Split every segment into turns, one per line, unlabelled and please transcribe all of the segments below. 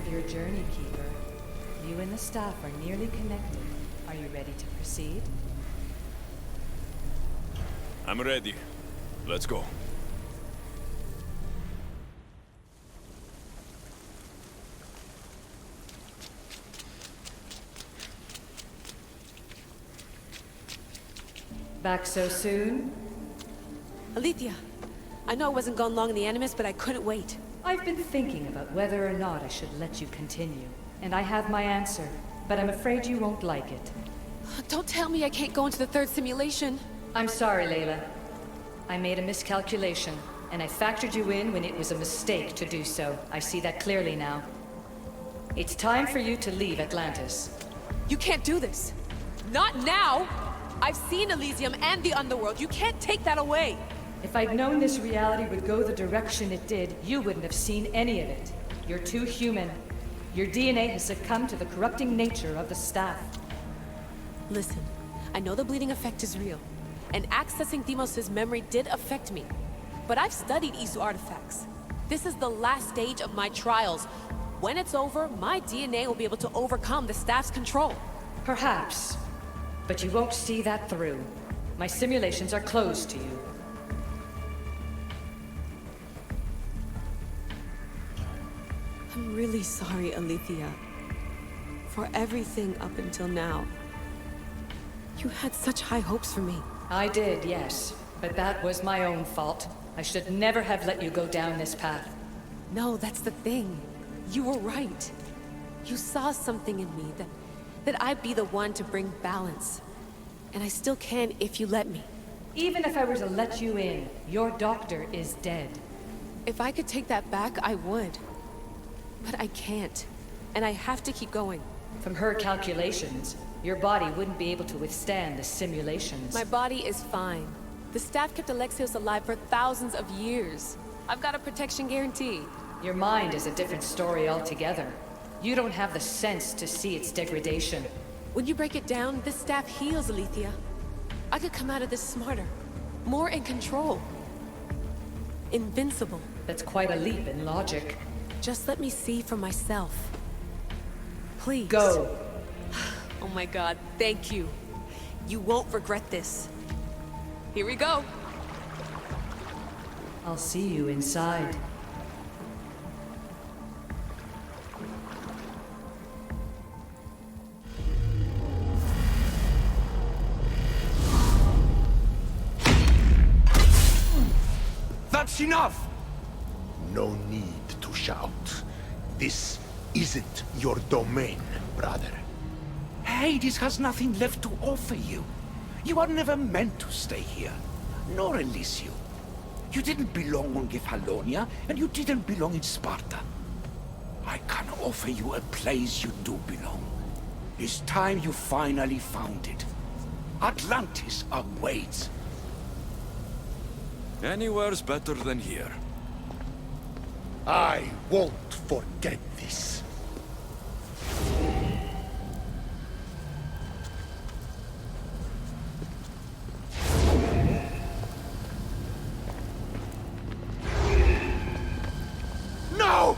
of your journey, Keeper. You and the staff are nearly connected. Are you ready to proceed?
I'm ready. Let's go.
Back so soon?
Alethea, I know I wasn't gone long in the Animus, but I couldn't wait.
I've been thinking about whether or not I should let you continue, and I have my answer, but I'm afraid you won't like it.
Don't tell me I can't go into the third simulation.
I'm sorry, Layla. I made a miscalculation, and I factored you in when it was a mistake to do so. I see that clearly now. It's time for you to leave Atlantis.
You can't do this. Not now! I've seen Elysium and the Underworld. You can't take that away!
If I'd known this reality would go the direction it did, you wouldn't have seen any of it. You're too human. Your DNA has succumbed to the corrupting nature of the staff.
Listen, I know the bleeding effect is real, and accessing Deimos' memory did affect me. But I've studied Isu artifacts. This is the last stage of my trials. When it's over, my DNA will be able to overcome the staff's control.
Perhaps. But you won't see that through. My simulations are closed to you.
I'm really sorry, Alethea. For everything up until now. You had such high hopes for me.
I did, yes. But that was my own fault. I should never have let you go down this path.
No, that's the thing. You were right. You saw something in me that I'd be the one to bring balance. And I still can if you let me.
Even if I were to let you in, your doctor is dead.
If I could take that back, I would. But I can't. And I have to keep going.
From her calculations, your body wouldn't be able to withstand the simulations.
My body is fine. The staff kept Alexios alive for thousands of years. I've got a protection guarantee.
Your mind is a different story altogether. You don't have the sense to see its degradation.
When you break it down, this staff heals, Alethea. I could come out of this smarter, more in control. Invincible.
That's quite a leap in logic.
Just let me see for myself. Please.
Go.
Oh my god, thank you. You won't regret this. Here we go.
I'll see you inside.
That's enough!
No need to shout. This isn't your domain, brother.
Hades has nothing left to offer you. You are never meant to stay here, nor Elysium. You didn't belong on Kefalonia, and you didn't belong in Sparta. I can offer you a place you do belong. It's time you finally found it. Atlantis awaits.
Anywhere's better than here.
I won't forget this. No!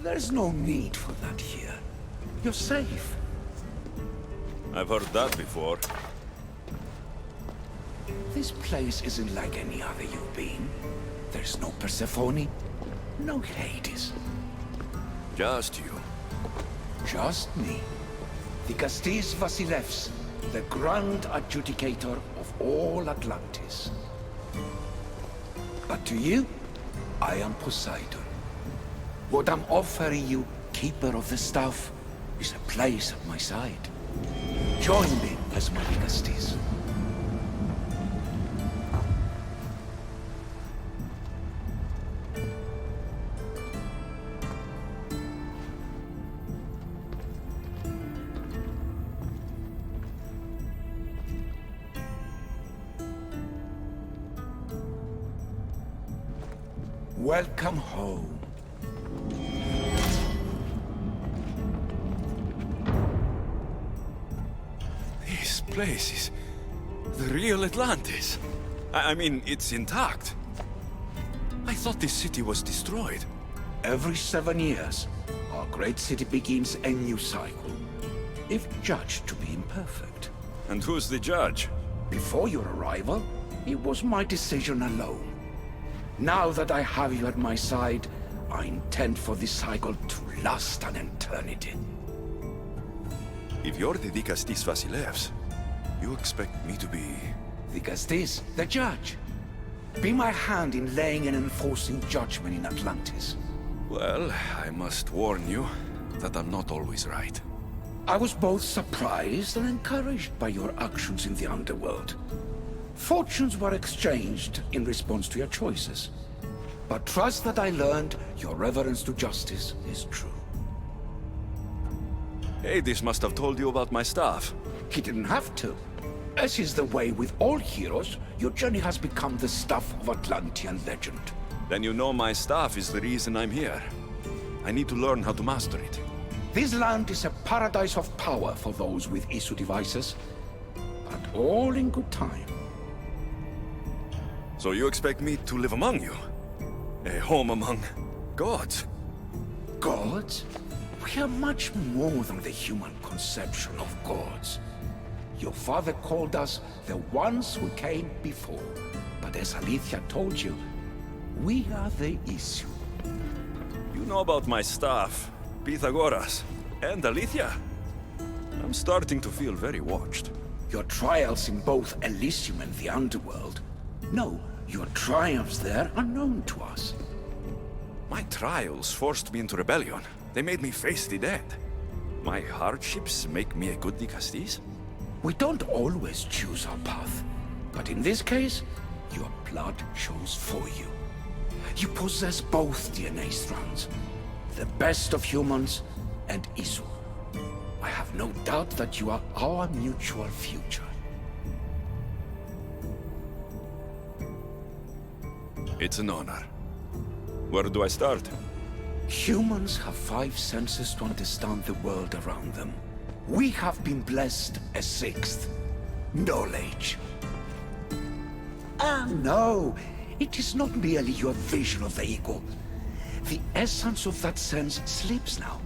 There's no need for that here. You're safe.
I've heard that before.
This place isn't like any other you've been. There's no Persephone, no Hades.
Just you.
Just me. The Castis Vasilevs, the Grand Adjudicator of all Atlantis. But to you, I am Poseidon. What I'm offering you, Keeper of the Staff, is a place at my side. Join me as my Castis. Welcome home.
This place is the real Atlantis. I mean, it's intact. I thought this city was destroyed.
Every 7 years, our great city begins a new cycle, if judged to be imperfect.
And who's the judge?
Before your arrival, it was my decision alone. Now that I have you at my side, I intend for this cycle to last an eternity.
If you're the Dikastis Vasilevs, you expect me to be...
Dikastis, the judge. Be my hand in laying and enforcing judgment in Atlantis.
Well, I must warn you that I'm not always right.
I was both surprised and encouraged by your actions in the underworld. Fortunes were exchanged in response to your choices. But trust that I learned your reverence to justice is true.
Hades must have told you about my staff.
He didn't have to. As is the way with all heroes, your journey has become the stuff of Atlantean legend.
Then you know my staff is the reason I'm here. I need to learn how to master it.
This land is a paradise of power for those with ISU devices, but all in good time.
So you expect me to live among you? A home among gods?
Gods? We are much more than the human conception of gods. Your father called us the ones who came before, but as Alethea told you, we are the issue.
You know about my staff, Pythagoras, and Alethea? I'm starting to feel very watched.
Your trials in both Elysium and the Underworld. No, your triumphs there are known to us.
My trials forced me into rebellion. They made me face the dead. My hardships make me a good Dikastis?
We don't always choose our path, but in this case, your blood chose for you. You possess both DNA strands, the best of humans and Isu. I have no doubt that you are our mutual future.
It's an honor. Where do I start?
Humans have 5 senses to understand the world around them. We have been blessed a 6th. Knowledge. No. It is not merely your vision of the ego. The essence of that sense sleeps now,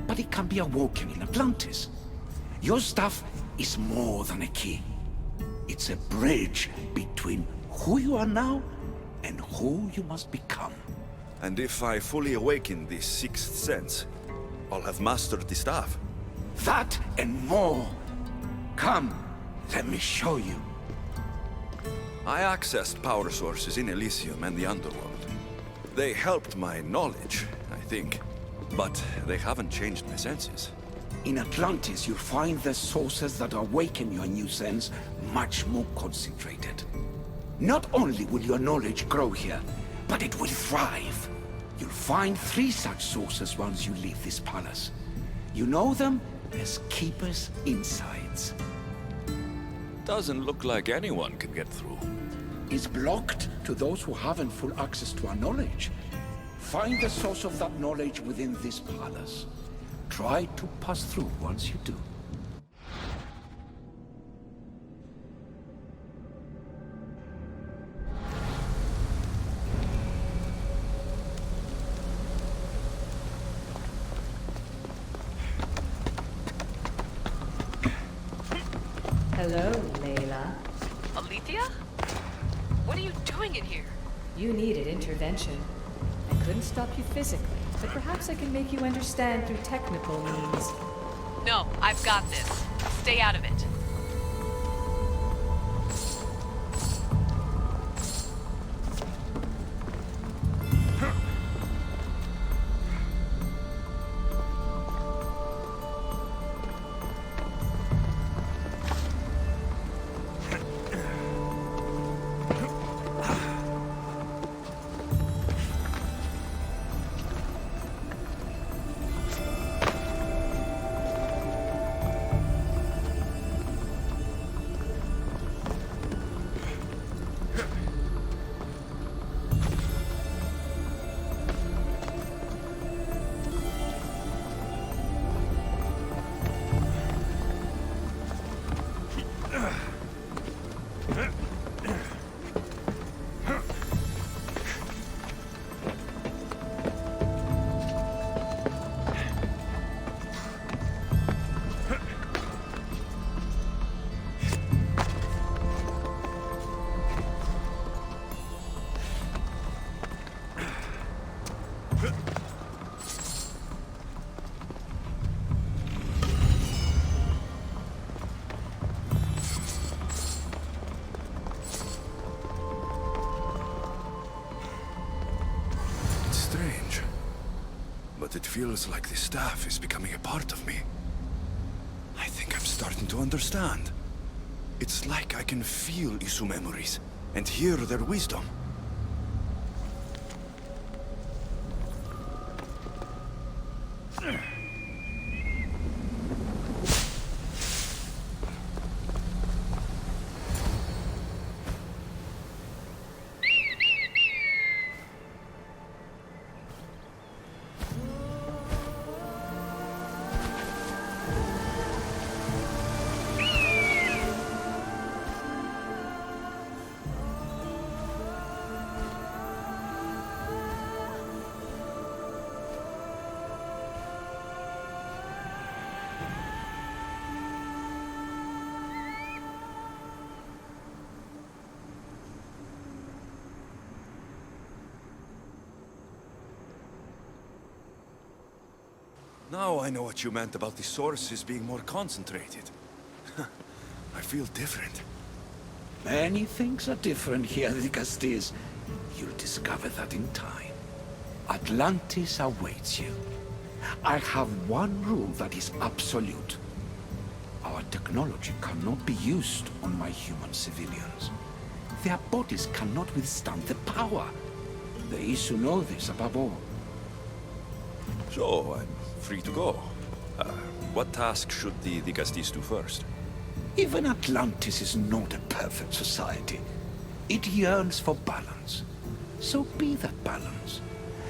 but it can be awoken in Atlantis. Your stuff is more than a key. It's a bridge between who you are now and who you must become.
And if I fully awaken this 6th sense, I'll have mastered the staff.
That and more. Come, let me show you.
I accessed power sources in Elysium and the Underworld. They helped my knowledge, I think. But they haven't changed my senses.
In Atlantis, you'll find the sources that awaken your new sense much more concentrated. Not only will your knowledge grow here, but it will thrive. You'll find 3 such sources once you leave this palace. You know them as Keeper's Insides.
Doesn't look like anyone can get through.
It's blocked to those who haven't full access to our knowledge. Find the source of that knowledge within this palace. Try to pass through once you do.
Hello, Layla.
Alethea? What are you doing in here?
You needed intervention. I couldn't stop you physically, but perhaps I can make you understand through technical means.
No, I've got this. Stay out of it.
feels like this staff is becoming a part of me. I think I'm starting to understand. It's like I can feel Isu memories and hear their wisdom. Now I know what you meant about the sources being more concentrated. I feel different.
Many things are different here, Dicastis. You'll discover that in time. Atlantis awaits you. I have one rule that is absolute. Our technology cannot be used on my human civilians. Their bodies cannot withstand the power. The Isu know this above all.
So, I'm free to go. What task should the Dicastis do first?
Even Atlantis is not a perfect society. It yearns for balance. So be that balance.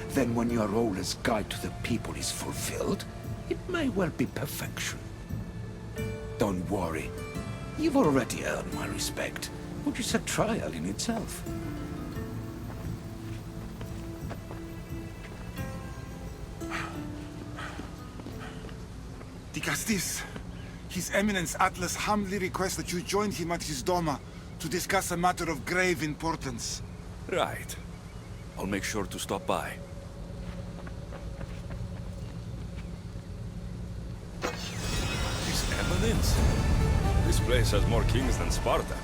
Then when your role as guide to the people is fulfilled, it may well be perfection. Don't worry. You've already earned my respect, which is a trial in itself.
Dicastis, His Eminence Atlas humbly requests that you join him at his Doma to discuss a matter of grave importance.
Right. I'll make sure to stop by. His Eminence? This place has more kings than Sparta.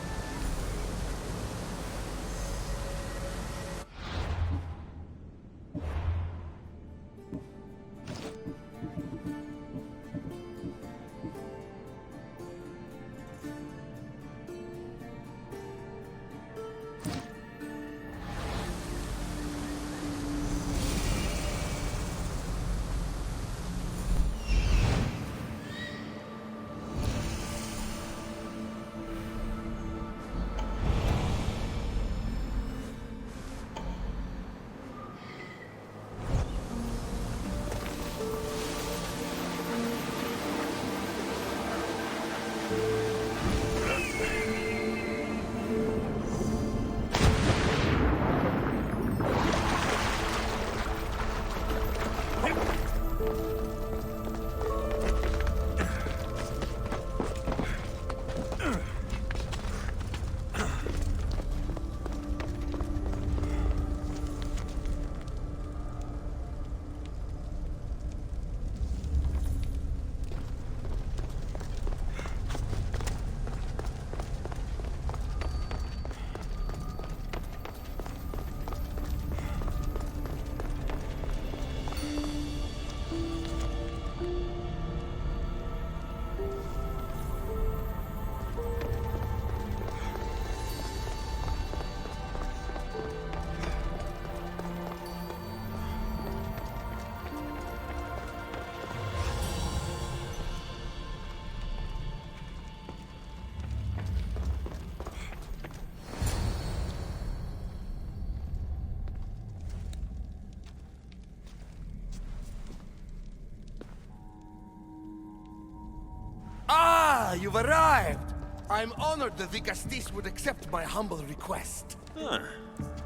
Ah, you've arrived! I'm honored the Dicastis would accept my humble request.
Huh.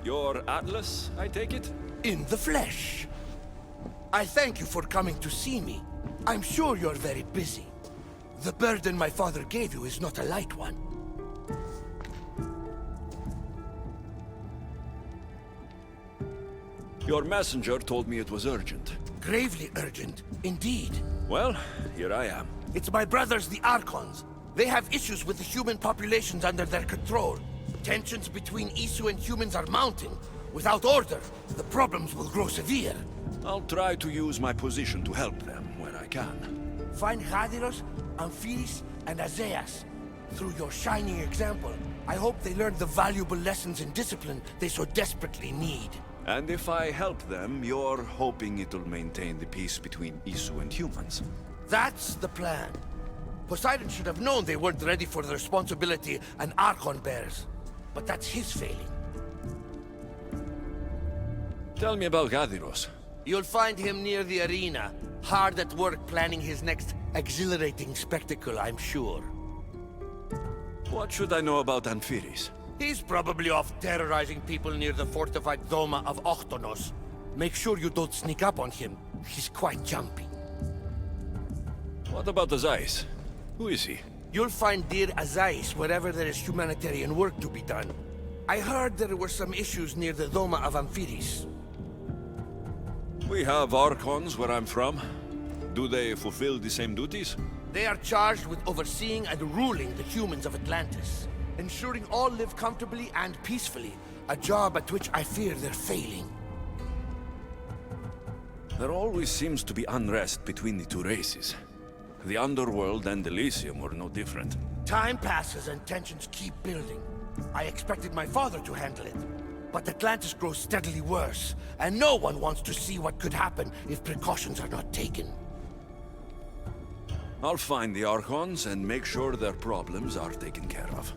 You're Atlas, I take it?
In the flesh. I thank you for coming to see me. I'm sure you're very busy. The burden my father gave you is not a light one.
Your messenger told me it was urgent.
Gravely urgent, indeed.
Well, here I am.
It's my brothers, the Archons. They have issues with the human populations under their control. Tensions between Isu and humans are mounting. Without order, the problems will grow severe.
I'll try to use my position to help them where I can.
Find Hadiros, Amphiris, and Azeas. Through your shining example, I hope they learn the valuable lessons in discipline they so desperately need.
And if I help them, you're hoping it'll maintain the peace between Isu and humans.
That's the plan. Poseidon should have known they weren't ready for the responsibility an Archon bears. But that's his failing.
Tell me about Gadiros.
You'll find him near the arena, hard at work planning his next exhilarating spectacle, I'm sure.
What should I know about Amphiris?
He's probably off terrorizing people near the fortified Doma of Ochtonos. Make sure you don't sneak up on him. He's quite jumpy.
What about Azais? Who is he?
You'll find dear Azais wherever there is humanitarian work to be done. I heard there were some issues near the Doma of Amphiris.
We have archons where I'm from. Do they fulfill the same duties?
They are charged with overseeing and ruling the humans of Atlantis, ensuring all live comfortably and peacefully, a job at which I fear they're failing.
There always seems to be unrest between the two races. The Underworld and Elysium were no different.
Time passes and tensions keep building. I expected my father to handle it, but Atlantis grows steadily worse, and no one wants to see what could happen if precautions are not taken.
I'll find the Archons and make sure their problems are taken care of.